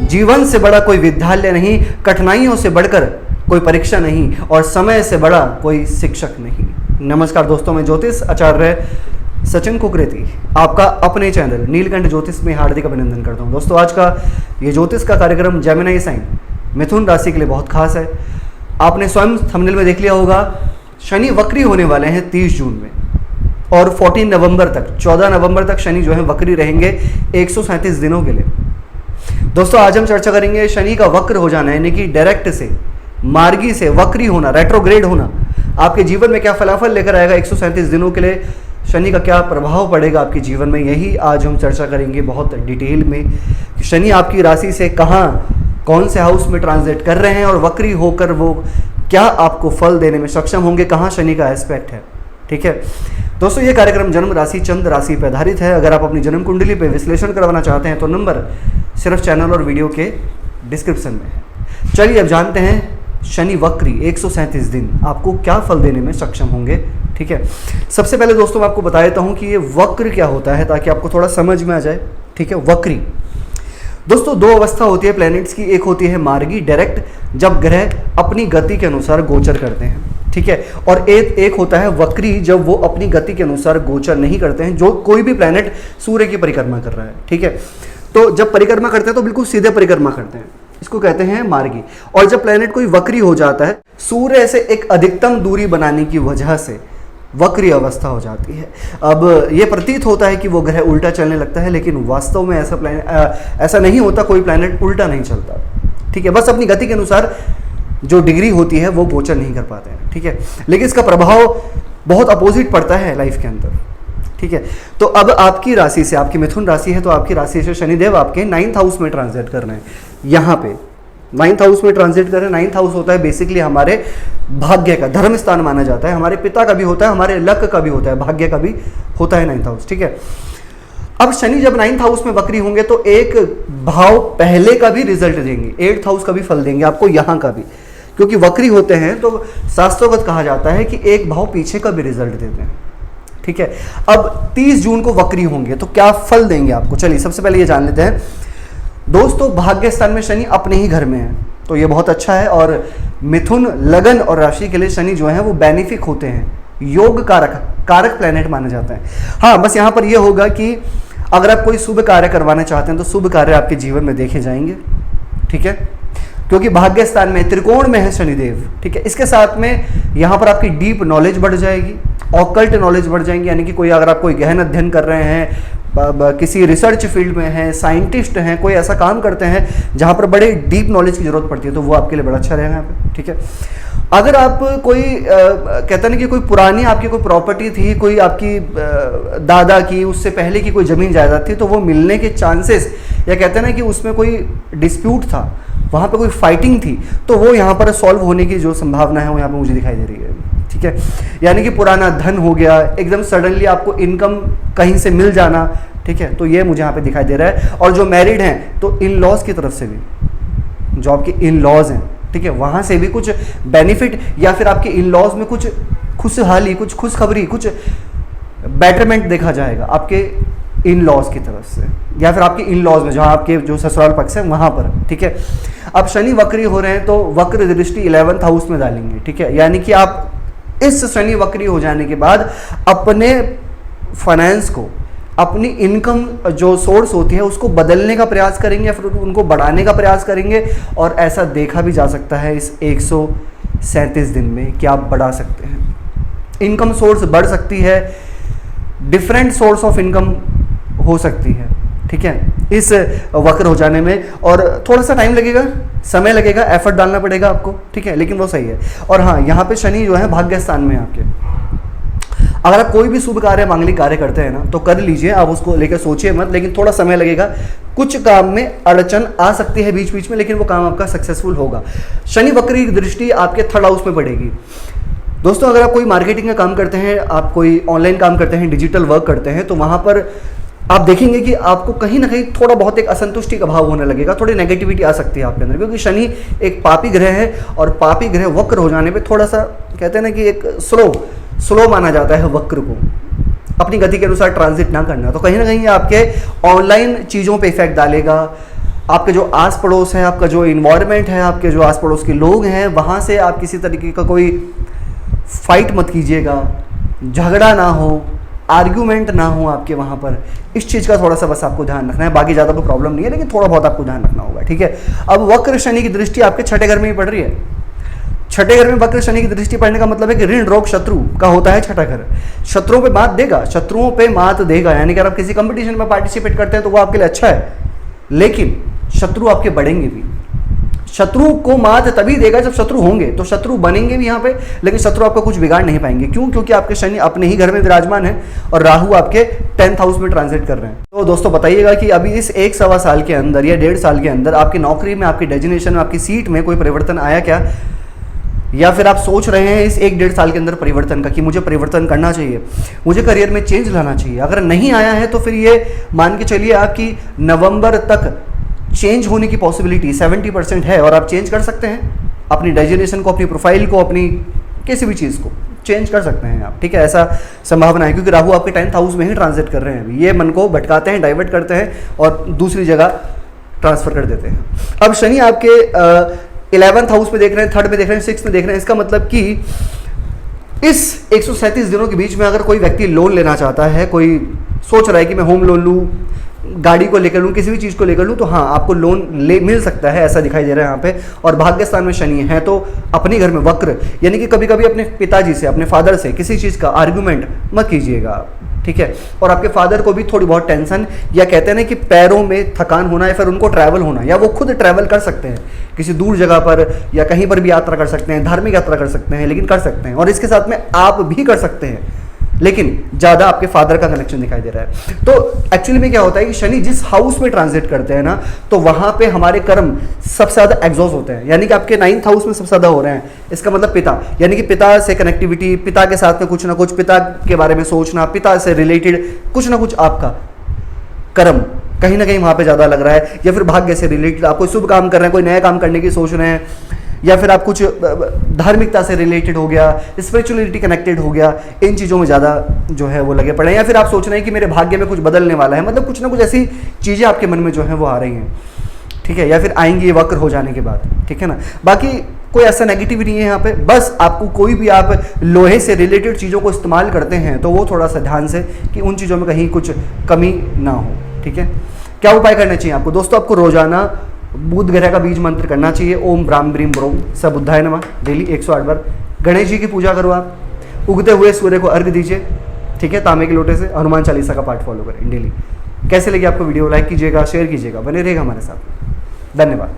जीवन से बड़ा कोई विद्यालय नहीं, कठिनाइयों से बढ़कर कोई परीक्षा नहीं, और समय से बड़ा कोई शिक्षक नहीं। नमस्कार दोस्तों, मैं ज्योतिष आचार्य सचिन कुकरेती आपका अपने चैनल नीलकंठ ज्योतिष में हार्दिक अभिनंदन करता हूं। दोस्तों, आज का ये ज्योतिष का कार्यक्रम जेमिनी साइन मिथुन राशि के लिए बहुत खास है। आपने स्वयं थंबनेल में देख लिया होगा, शनि वक्री होने वाले हैं 30 जून में, और 14 नवंबर तक, 14 नवंबर तक शनि जो है वक्री रहेंगे 137 दिनों के लिए। दोस्तों, आज हम चर्चा करेंगे शनि का वक्र हो जाना, यानी कि डायरेक्ट से, मार्गी से वक्री होना, रेट्रोग्रेड होना, आपके जीवन में क्या फलाफल लेकर आएगा। 137 दिनों के लिए शनि का क्या प्रभाव पड़ेगा आपके जीवन में, यही आज हम चर्चा करेंगे बहुत डिटेल में कि शनि आपकी राशि से कहाँ, कौन से हाउस में ट्रांजिट कर रहे हैं, और वक्री होकर वो क्या आपको फल देने में सक्षम होंगे, कहाँ शनि का एस्पेक्ट है। ठीक है दोस्तों, ये कार्यक्रम जन्म राशि चंद्र राशि पर आधारित है। अगर आप अपनी जन्म कुंडली पे विश्लेषण करवाना चाहते हैं तो नंबर सिर्फ चैनल और वीडियो के डिस्क्रिप्शन में है। चलिए अब जानते हैं शनि वक्री 137 दिन आपको क्या फल देने में सक्षम होंगे। ठीक है, सबसे पहले दोस्तों मैं आपको बता देता हूं कि ये वक्र क्या होता है, ताकि आपको थोड़ा समझ में आ जाए। ठीक है, वक्री दोस्तों दो अवस्था होती है प्लैनेट्स की। एक होती है मार्गी, डायरेक्ट, जब ग्रह अपनी गति के अनुसार गोचर करते हैं। ठीक है, और एक होता है वक्री, जब वो अपनी गति के अनुसार गोचर नहीं करते हैं। जो कोई भी प्लैनेट सूर्य की परिक्रमा कर रहा है, ठीक है, तो जब परिक्रमा करते हैं तो बिल्कुल सीधे परिक्रमा करते हैं, इसको कहते हैं मार्गी। और जब प्लैनेट कोई वक्री हो जाता है, सूर्य से एक अधिकतम दूरी बनाने की वजह से वक्री अवस्था हो जाती है। अब ये प्रतीत होता है कि वो ग्रह उल्टा चलने लगता है, लेकिन वास्तव में ऐसा नहीं होता। कोई प्लैनेट उल्टा नहीं चलता। ठीक है, बस अपनी गति के अनुसार जो डिग्री होती है वो गोचर नहीं कर पाते हैं। ठीक है, लेकिन इसका प्रभाव बहुत अपोजिट पड़ता है लाइफ के अंदर। ठीक है, तो अब आपकी राशि से, आपकी मिथुन राशि है तो आपकी राशि से शनिदेव आपके 9th हाउस में ट्रांजिट कर रहे हैं। यहाँ पे 9th हाउस में ट्रांजिट कर रहे हैं। 9th हाउस होता है बेसिकली हमारे भाग्य का, धर्म स्थान माना जाता है। हमारे पिता का भी होता है, हमारे लक का भी होता है, भाग्य का भी होता है 9th हाउस। ठीक है, अब शनि जब 9th हाउस में वक्री होंगे तो एक भाव पहले का भी रिजल्ट देंगे, 8th हाउस का भी फल देंगे आपको, यहाँ का भी, क्योंकि वक्री होते हैं तो शास्त्रोक्त कहा जाता है कि एक भाव पीछे का भी रिजल्ट देते हैं। ठीक है, अब 30 जून को वक्री होंगे तो क्या फल देंगे आपको, चलिए सबसे पहले ये जान लेते हैं। दोस्तों, भाग्य स्थान में शनि अपने ही घर में है तो ये बहुत अच्छा है, और मिथुन, लगन और राशि के लिए शनि जो है वो बेनिफिक होते हैं, योग कारक प्लैनेट माने जाते हैं। हाँ, बस यहाँ पर ये होगा कि अगर आप कोई शुभ कार्य करवाना चाहते हैं तो शुभ कार्य आपके जीवन में देखे जाएंगे। ठीक है, क्योंकि भाग्य स्थान में त्रिकोण में है शनिदेव। ठीक है, इसके साथ में यहाँ पर आपकी डीप नॉलेज बढ़ जाएगी, ऑकल्ट नॉलेज बढ़ जाएंगी, यानी कि कोई अगर आप कोई गहन अध्ययन कर रहे हैं, किसी रिसर्च फील्ड में हैं, साइंटिस्ट हैं, कोई ऐसा काम करते हैं जहाँ पर बड़े डीप नॉलेज की जरूरत पड़ती है, तो वो आपके लिए बड़ा अच्छा रहेगा यहाँ पे। ठीक है, अगर आप कोई कहते हैं ना कि कोई पुरानी आपकी कोई प्रॉपर्टी थी, कोई आपकी दादा की, उससे पहले की कोई जमीन जायदाद थी, तो वो मिलने के चांसेस, या कहते हैं ना कि उसमें कोई डिस्प्यूट था, वहाँ पे कोई फाइटिंग थी, तो वो यहाँ पर सॉल्व होने की जो संभावना है वो यहाँ पे मुझे दिखाई दे रही है। ठीक है, यानी कि पुराना धन हो गया, एकदम सडनली आपको इनकम कहीं से मिल जाना। ठीक है, तो ये मुझे यहाँ पे दिखाई दे रहा है। और जो मैरिड हैं तो इन लॉज की तरफ से भी, जो आपके इन लॉज हैं, ठीक है, वहाँ से भी कुछ बेनिफिट, या फिर आपके इन लॉज में कुछ खुशहाली, कुछ खुशखबरी, कुछ बेटरमेंट देखा जाएगा आपके इन लॉज की तरफ से, या फिर आपके इन लॉज में जहाँ आपके जो ससुराल पक्ष है वहाँ पर। ठीक है, अब शनि वक्री हो रहे हैं तो वक्र दृष्टि 11th हाउस में डालेंगे। ठीक है, यानी कि आप इस शनि वक्री हो जाने के बाद अपने फाइनेंस को, अपनी इनकम जो सोर्स होती है उसको बदलने का प्रयास करेंगे, या फिर उनको बढ़ाने का प्रयास करेंगे। और ऐसा देखा भी जा सकता है इस 137 दिन में कि आप बढ़ा सकते हैं, इनकम सोर्स बढ़ सकती है, डिफरेंट सोर्स ऑफ इनकम हो सकती है। ठीक है, इस वक्र हो जाने में, और थोड़ा सा टाइम लगेगा, समय लगेगा, एफर्ट डालना पड़ेगा आपको। ठीक है, लेकिन वो सही है। और हाँ, यहाँ पे शनि जो है भाग्य स्थान में आपके, अगर आप कोई भी शुभ कार्य, मांगलिक कार्य करते हैं ना तो कर लीजिए, आप उसको लेकर सोचिए मत, लेकिन थोड़ा समय लगेगा, कुछ काम में अड़चन आ सकती है बीच बीच में, लेकिन वो काम आपका सक्सेसफुल होगा। शनि वक्री की दृष्टि आपके 3rd हाउस में पड़ेगी। दोस्तों, अगर आप कोई मार्केटिंग का काम करते हैं, आप कोई ऑनलाइन काम करते हैं, डिजिटल वर्क करते हैं, तो वहाँ पर आप देखेंगे कि आपको कहीं ना कहीं थोड़ा बहुत एक असंतुष्टि का भाव होने लगेगा, थोड़ी नेगेटिविटी आ सकती है आपके अंदर, क्योंकि शनि एक पापी ग्रह है, और पापी ग्रह वक्र हो जाने पे थोड़ा सा कहते हैं ना कि एक स्लो माना जाता है वक्र को, अपनी गति के अनुसार ट्रांजिट ना करना। तो कहीं ना कहीं आपके ऑनलाइन चीज़ों पे इफेक्ट डालेगा, आपके जो आस पड़ोस है, आपका जो इन्वायरमेंट है, आपके जो आस पड़ोस के लोग हैं, वहाँ से आप किसी तरीके का कोई फाइट मत कीजिएगा, झगड़ा ना हो, आर्ग्यूमेंट ना हो आपके वहाँ पर। इस चीज़ का थोड़ा सा बस आपको ध्यान रखना है, बाकी ज़्यादा कोई प्रॉब्लम नहीं है, लेकिन थोड़ा बहुत आपको ध्यान रखना होगा, ठीक है। अब वक्र शनि की दृष्टि आपके छठे घर में ही पड़ रही है। छठे घर में वक्र शनि की दृष्टि पड़ने का मतलब है कि ऋण रोग शत्रु का होता है छठा घर। शत्रुओं पे मात देगा, शत्रुओं पे मात देगा, यानी कि अगर आप किसी कंपटीशन में पार्टिसिपेट करते हैं तो वो आपके लिए अच्छा है, लेकिन शत्रु आपके बढ़ेंगे भी। शत्रु को मात तभी देगा जब शत्रु होंगे, तो शत्रु बनेंगे भी यहाँ पे, लेकिन शत्रु आपका कुछ बिगाड़ नहीं पाएंगे। क्यों? क्योंकि आपके शनि अपने ही घर में विराजमान है और राहु आपके 10th हाउस में ट्रांजिट कर रहे हैं। तो दोस्तों बताइएगा कि अभी इस 1-1.25 साल के अंदर या 1.5 साल के अंदर आपकी नौकरी में, आपकी डेजिग्नेशन में, आपकी सीट में कोई परिवर्तन आया क्या, या फिर आप सोच रहे हैं इस 1-1.5 साल के अंदर परिवर्तन का कि मुझे परिवर्तन करना चाहिए, मुझे करियर में चेंज लाना चाहिए। अगर नहीं आया है तो फिर ये मान के चलिए आपकी नवंबर तक चेंज होने की पॉसिबिलिटी 70% है, और आप चेंज कर सकते हैं अपनी डेजिग्नेशन को, अपनी प्रोफाइल को, अपनी किसी भी चीज़ को चेंज कर सकते हैं आप, ठीक है। ऐसा संभावना है क्योंकि राहु आपके 10th हाउस में ही ट्रांजिट कर रहे हैं। ये मन को भटकाते हैं, डाइवर्ट करते हैं और दूसरी जगह ट्रांसफर कर देते हैं। अब शनि आपके 11th हाउस में देख रहे हैं, 3rd में देख रहे हैं, 6th में देख रहे हैं। इसका मतलब कि इस 137 दिनों के बीच में अगर कोई व्यक्ति लोन लेना चाहता है, कोई सोच रहा है कि मैं होम लोन लूँ, गाड़ी को लेकर लूँ, किसी भी चीज़ को लेकर लूँ, तो हाँ आपको लोन मिल सकता है, ऐसा दिखाई दे रहा है यहाँ पे। और भाग्य स्थान में शनि है तो अपने घर में वक्र, यानी कि कभी कभी अपने पिताजी से, अपने फादर से किसी चीज़ का आर्गूमेंट मत कीजिएगा आप, ठीक है। और आपके फादर को भी थोड़ी बहुत टेंशन, या कहते हैं ना कि पैरों में थकान होना, या फिर उनको ट्रैवल होना, या वो खुद ट्रैवल कर सकते हैं किसी दूर जगह पर, या कहीं पर भी यात्रा कर सकते हैं, धार्मिक यात्रा कर सकते हैं, लेकिन कर सकते हैं। और इसके साथ में आप भी कर सकते हैं, लेकिन ज़्यादा आपके फादर का कनेक्शन दिखाई दे रहा है। तो एक्चुअली में क्या होता है कि शनि जिस हाउस में ट्रांजिट करते हैं ना, तो वहाँ पे हमारे कर्म सबसे ज़्यादा एग्जॉस्ट होते हैं, यानी कि आपके 9th हाउस में सबसे ज़्यादा हो रहे हैं। इसका मतलब पिता, यानी कि पिता से कनेक्टिविटी, पिता के साथ में कुछ ना कुछ, पिता के बारे में सोचना, पिता से रिलेटेड कुछ ना कुछ आपका कर्म कहीं ना कहीं वहाँ पे ज़्यादा लग रहा है। या फिर भाग्य से रिलेटेड आप कोई शुभ काम कर रहे हैं, कोई नया काम करने की सोच रहे हैं, या फिर आप कुछ धार्मिकता से रिलेटेड हो गया, स्पिरिचुअलिटी कनेक्टेड हो गया, इन चीज़ों में ज़्यादा जो है वो लगे पड़े हैं। या फिर आप सोच रहे हैं कि मेरे भाग्य में कुछ बदलने वाला है, मतलब कुछ ना कुछ ऐसी चीज़ें आपके मन में जो है वो आ रही हैं, ठीक है, या फिर आएंगी ये वक्र हो जाने के बाद, ठीक है ना। बाकी कोई ऐसा नेगेटिव नहीं है यहाँ पे, बस आपको कोई भी आप लोहे से रिलेटेड चीज़ों को इस्तेमाल करते हैं तो वो थोड़ा सा ध्यान से कि उन चीज़ों में कहीं कुछ कमी ना हो, ठीक है। क्या उपाय करने चाहिए आपको दोस्तों? आपको रोजाना बुध ग्रह का बीज मंत्र करना चाहिए, ओम ब्राह्म ब्रीम ब्रोम स बुद्धाय नमः, डेली 108 बार। गणेश जी की पूजा करो आप, उगते हुए सूर्य को अर्घ दीजिए, ठीक है, तांबे के लोटे से। हनुमान चालीसा का पाठ फॉलो करें डेली। कैसे लगी आपको वीडियो? लाइक कीजिएगा, शेयर कीजिएगा, बने रहेगा हमारे साथ। धन्यवाद।